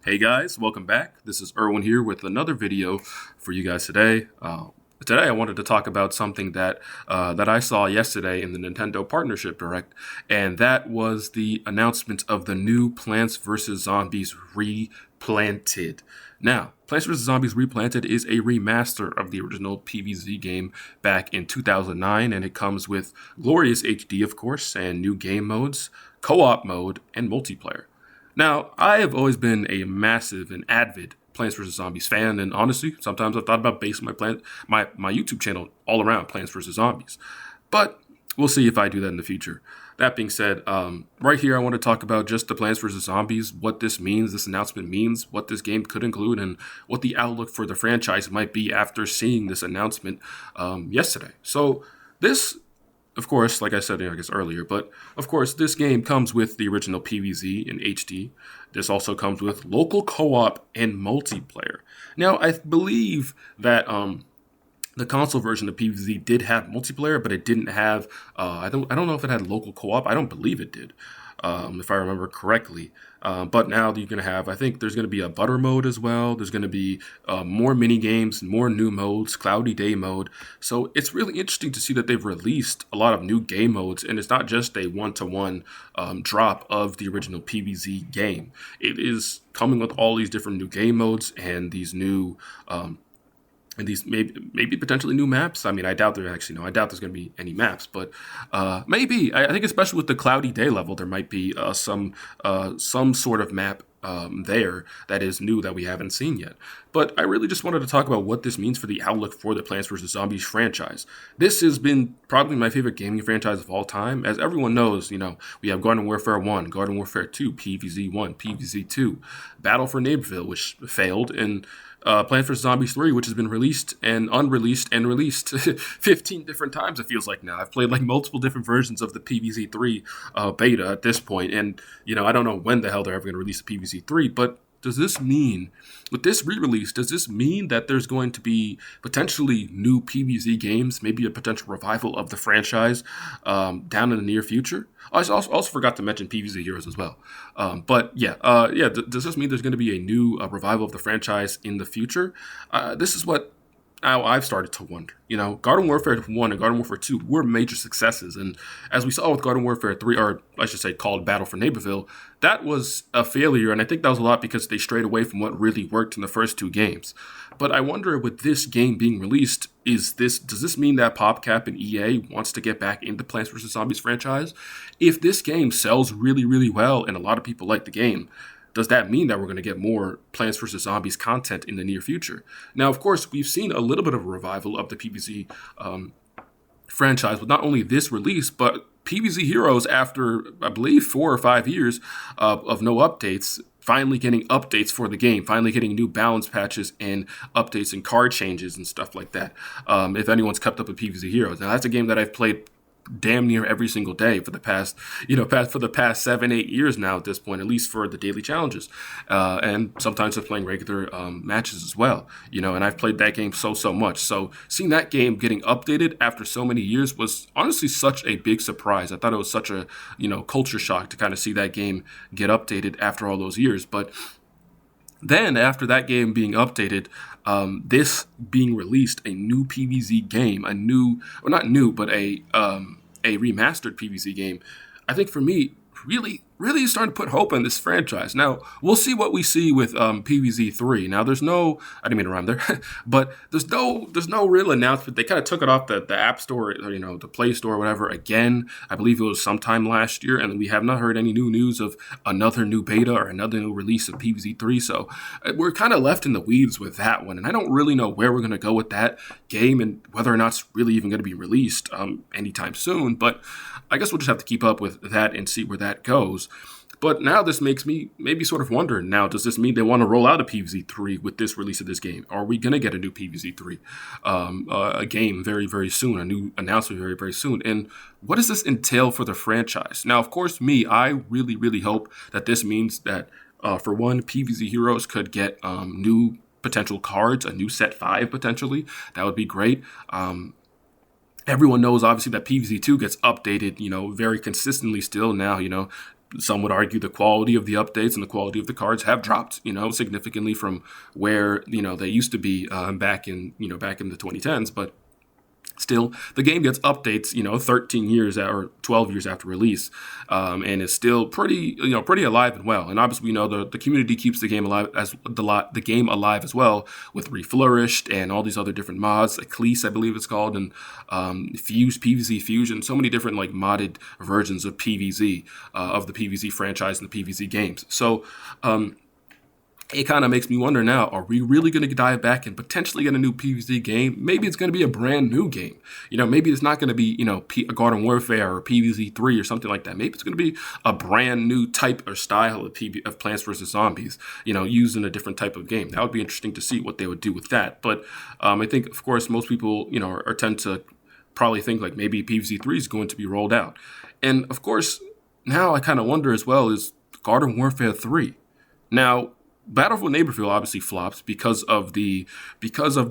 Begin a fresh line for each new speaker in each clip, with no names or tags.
Hey guys, welcome back. This is Erwin here with another video for you guys today. Today I wanted to talk about something that I saw yesterday in the Nintendo Partnership Direct, and that was the announcement of the new Plants vs. Zombies RePlanted. Now, Plants vs. Zombies RePlanted is a remaster of the original PVZ game back in 2009, and it comes with glorious HD, of course, and new game modes, co-op mode, and multiplayer. Now, I have always been a massive and avid Plants vs. Zombies fan, and honestly, sometimes I've thought about basing my YouTube channel all around Plants vs. Zombies. But we'll see if I do that in the future. That being said, right here I want to talk about just the Plants vs. Zombies, what this means, this announcement means, what this game could include, and what the outlook for the franchise might be after seeing this announcement yesterday. So this, of course, like I said, I guess earlier, but of course, this game comes with the original PVZ in HD. This also comes with local co-op and multiplayer. Now, I believe that the console version of PVZ did have multiplayer, but it didn't have. I don't know if it had local co-op. I don't believe it did, if I remember correctly. But now you're going to have, I think there's going to be a butter mode as well. There's going to be more mini games, more new modes, cloudy day mode. So it's really interesting to see that they've released a lot of new game modes, and it's not just a one-to-one drop of the original PVZ game. It is coming with all these different new game modes and these new and these maybe potentially new maps. I mean, I doubt there's going to be any maps, but maybe. I think especially with the cloudy day level, there might be some sort of map there that is new that we haven't seen yet. But I really just wanted to talk about what this means for the outlook for the Plants vs. Zombies franchise. This has been probably my favorite gaming franchise of all time. As everyone knows, we have Garden Warfare 1, Garden Warfare 2, PVZ 1, PVZ 2, Battle for Neighborville, which failed, and Plants vs. Zombies 3, which has been released and unreleased and released 15 different times, it feels like now. I've played like multiple different versions of the PVZ 3 beta at this point, and, I don't know when the hell they're ever going to release the PVZ 3, but does this mean, with this re-release, does this mean that there's going to be potentially new PVZ games, maybe a potential revival of the franchise down in the near future? I also forgot to mention PVZ Heroes as well. Does this mean there's going to be a new revival of the franchise in the future? This is what I've started to wonder. Garden Warfare 1 and Garden Warfare 2 were major successes. And as we saw with Garden Warfare 3, or I should say called Battle for Neighborville, that was a failure. And I think that was a lot because they strayed away from what really worked in the first two games. But I wonder, with this game being released, does this mean that PopCap and EA wants to get back into Plants vs. Zombies franchise? If this game sells really, really well and a lot of people like the game, does that mean that we're going to get more Plants vs. Zombies content in the near future? Now, of course, we've seen a little bit of a revival of the PVZ franchise with not only this release, but PVZ Heroes after, I believe, 4 or 5 years of no updates, finally getting updates for the game, finally getting new balance patches and updates and card changes and stuff like that. If anyone's kept up with PVZ Heroes. Now, that's a game that I've played damn near every single day for the past 7-8 years now at this point, at least for the daily challenges, and sometimes I'm playing regular matches as well, and I've played that game so much. So seeing that game getting updated after so many years was honestly such a big surprise. I thought it was such a culture shock to kind of see that game get updated after all those years. But then, after that game being updated, this being released, a new PVZ game, a remastered PVZ game, I think for me, really starting to put hope in this franchise. Now, we'll see what we see with PVZ 3. Now, I didn't mean to rhyme there, but there's no real announcement. They kind of took it off the App Store, or, the Play Store or whatever again. I believe it was sometime last year, and we have not heard any new news of another new beta or another new release of PVZ 3. So we're kind of left in the weeds with that one, and I don't really know where we're going to go with that game and whether or not it's really even going to be released anytime soon. But I guess we'll just have to keep up with that and see where that goes. But now this makes me maybe sort of wonder, now, does this mean they want to roll out a PVZ 3 with this release of this game? Are we going to get a new PVZ 3 a game very, very soon, a new announcement very, very soon? And what does this entail for the franchise? Now, of course, I really, really hope that this means that, for one, PVZ Heroes could get new potential cards, a new set 5 potentially. That would be great. Everyone knows, obviously, that PVZ 2 gets updated, very consistently still now, Some would argue the quality of the updates and the quality of the cards have dropped, significantly from where, they used to be back in the 2010s. But still, the game gets updates, 13 years or 12 years after release, and is still pretty alive and well. And obviously, we know the community keeps the game alive as well with Reflourished and all these other different mods, Ecclese, I believe it's called, and PVZ Fusion, so many different modded versions of PVZ, of the PVZ franchise and the PVZ games. So, it kind of makes me wonder now, are we really going to dive back and potentially get a new PVZ game? Maybe it's going to be a brand new game. Maybe it's not going to be, a Garden Warfare or PVZ 3 or something like that. Maybe it's going to be a brand new type or style of Plants vs. Zombies, used in a different type of game. That would be interesting to see what they would do with that. But I think, of course, most people, tend to probably think maybe PVZ 3 is going to be rolled out. And, of course, now I kind of wonder as well, is Garden Warfare 3. Now, Battlefield Neighborville obviously flops because of the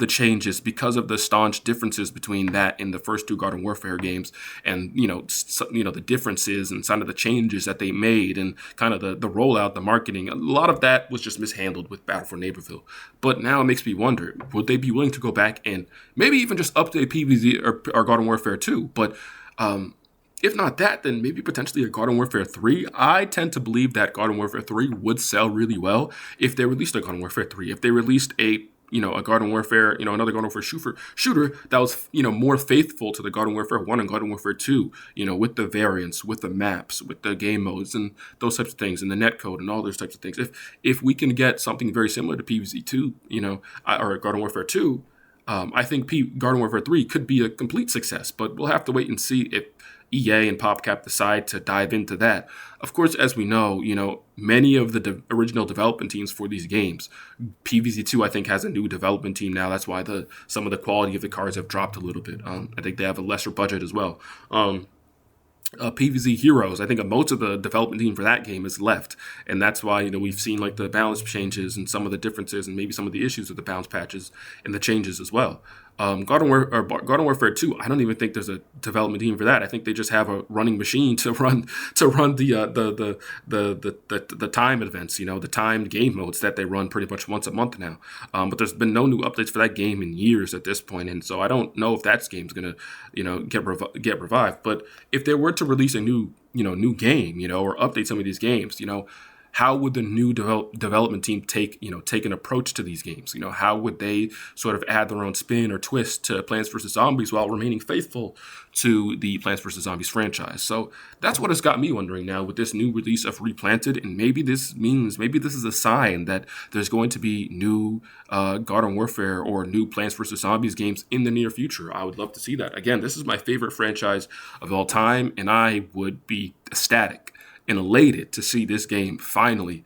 changes, because of the staunch differences between that and the first two Garden Warfare games, and the differences and some of the changes that they made, and kind of the rollout, the marketing. A lot of that was just mishandled with Battlefield Neighborville. But now it makes me wonder: would they be willing to go back and maybe even just update PvZ or Garden Warfare 2? But if not that, then maybe potentially a Garden Warfare 3. I tend to believe that Garden Warfare 3 would sell really well if they released a Garden Warfare 3. If they released a Garden Warfare, another Garden Warfare shooter that was, more faithful to the Garden Warfare 1 and Garden Warfare 2, with the variants, with the maps, with the game modes and those types of things, and the netcode and all those types of things. If we can get something very similar to PvZ 2, or Garden Warfare 2, I think Garden Warfare 3 could be a complete success, but we'll have to wait and see if EA and Popcap decide to dive into that. Of course, as we know, many of the original development teams for these games, PvZ 2, I think, has a new development team now. That's why some of the quality of the cards have dropped a little bit. I think they have a lesser budget as well. PVZ Heroes, I think most of the development team for that game is left, and that's why we've seen the balance changes and some of the differences and maybe some of the issues with the balance patches and the changes as well. Garden Warfare 2, I don't even think there's a development team for that. I think they just have a running machine to run the time events, the timed game modes that they run pretty much once a month now. But there's been no new updates for that game in years at this point, and so I don't know if that game's gonna get revived. But if they were to release a new game, or update some of these games, how would the new development team take an approach to these games? How would they sort of add their own spin or twist to Plants vs. Zombies while remaining faithful to the Plants vs. Zombies franchise? So that's what has got me wondering now with this new release of Replanted, and maybe this is a sign that there's going to be new Garden Warfare or new Plants vs. Zombies games in the near future. I would love to see that. Again, this is my favorite franchise of all time, and I would be ecstatic and elated to see this game finally,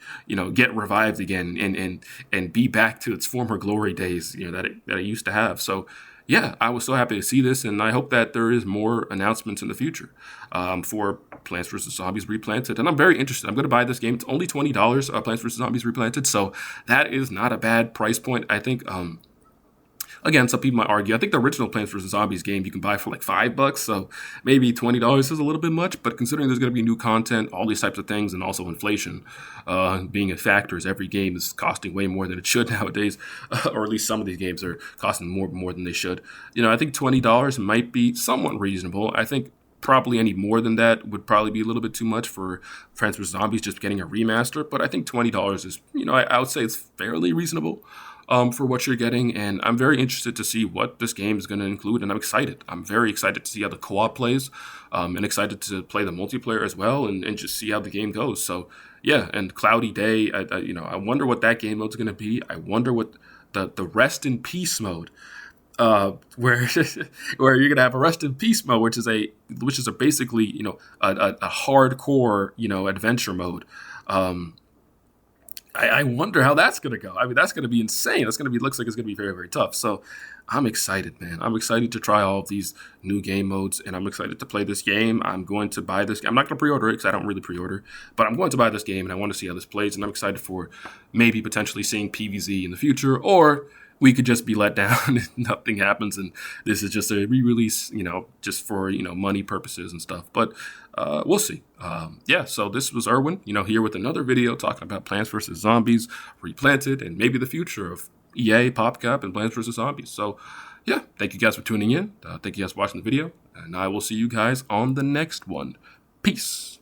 get revived again and be back to its former glory days, that it used to have. So, yeah, I was so happy to see this, and I hope that there is more announcements in the future for Plants vs. Zombies Replanted. And I'm very interested. I'm going to buy this game. It's only $20, Plants vs. Zombies Replanted, so that is not a bad price point. I think again, some people might argue, I think the original Plants vs. Zombies game you can buy for $5, so maybe $20 is a little bit much, but considering there's going to be new content, all these types of things, and also inflation being a factor, as every game is costing way more than it should nowadays, or at least some of these games are costing more than they should. I think $20 might be somewhat reasonable. I think probably any more than that would probably be a little bit too much for Plants vs. Zombies just getting a remaster, but I think $20 is, I would say it's fairly reasonable for what you're getting, and I'm very interested to see what this game is going to include, and I'm excited. I'm very excited to see how the co-op plays, and excited to play the multiplayer as well, and just see how the game goes. So, yeah, and Cloudy Day, I wonder what that game mode's going to be. I wonder what the Rest in Peace mode, where where you're gonna have a Rest in Peace mode, which is a basically a hardcore adventure mode. I wonder how that's going to go. I mean, that's going to be insane. Looks like it's going to be very, very tough. So I'm excited, man. I'm excited to try all of these new game modes, and I'm excited to play this game. I'm going to buy this. I'm not going to pre-order it because I don't really pre-order, but I'm going to buy this game, and I want to see how this plays, and I'm excited for maybe potentially seeing PVZ in the future, or we could just be let down if nothing happens, and this is just a re-release, just for money purposes and stuff. But we'll see. Yeah. So this was Erwin, here with another video talking about Plants vs. Zombies Replanted and maybe the future of EA, PopCap, and Plants vs. Zombies. So yeah, thank you guys for tuning in. Thank you guys for watching the video, and I will see you guys on the next one. Peace.